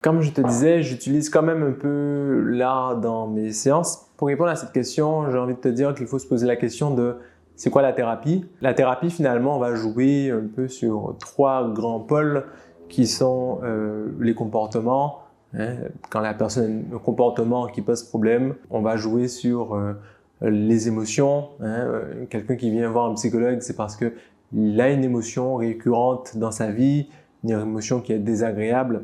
Comme je te disais, j'utilise quand même un peu l'art dans mes séances. Pour répondre à cette question, j'ai envie de te dire qu'il faut se poser la question de c'est quoi la thérapie? La thérapie, finalement, va jouer un peu sur trois grands pôles qui sont les comportements. Quand la personne a un comportement qui pose problème, on va jouer sur les émotions. Quelqu'un qui vient voir un psychologue, c'est parce qu'il a une émotion récurrente dans sa vie, une émotion qui est désagréable.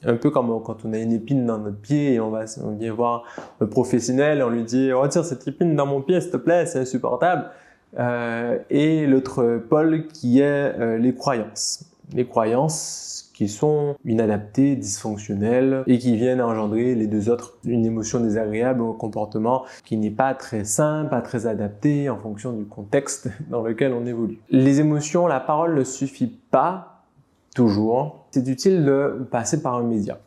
Un peu comme quand on a une épine dans notre pied et on vient voir un professionnel et on lui dit « Retire cette épine dans mon pied, s'il te plaît, c'est insupportable ». Et l'autre pôle qui est les croyances. Les croyances qui sont inadaptées, dysfonctionnelles et qui viennent engendrer les deux autres, une émotion désagréable ou un comportement qui n'est pas très sain, pas très adapté en fonction du contexte dans lequel on évolue. Les émotions, la parole ne suffit pas toujours. C'est utile de passer par un média.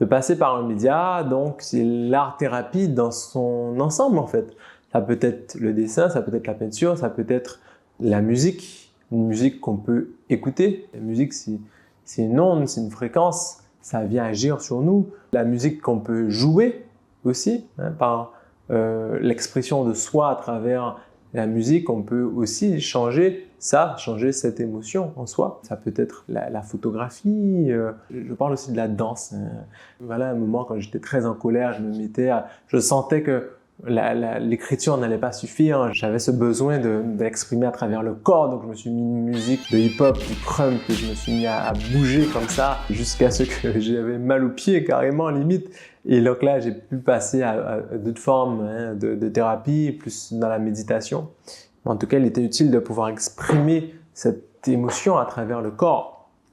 De passer par un média, donc c'est l'art-thérapie dans son ensemble en fait. Ça peut être le dessin, ça peut être la peinture, ça peut être la musique, une musique qu'on peut écouter. La musique, c'est une onde, c'est une fréquence, ça vient agir sur nous. La musique qu'on peut jouer aussi, par l'expression de soi à travers la musique, on peut aussi changer ça, changer cette émotion en soi. Ça peut être la photographie, je parle aussi de la danse. Voilà, un moment quand j'étais très en colère, je sentais que l'écriture n'allait pas suffire. J'avais ce besoin de l'exprimer à travers le corps, donc je me suis mis une musique de hip-hop, du crunk, et je me suis mis à bouger comme ça jusqu'à ce que j'avais mal aux pieds carrément limite. Et donc là, j'ai pu passer à d'autres formes de thérapie, plus dans la méditation. En tout cas, il était utile de pouvoir exprimer cette émotion à travers le corps.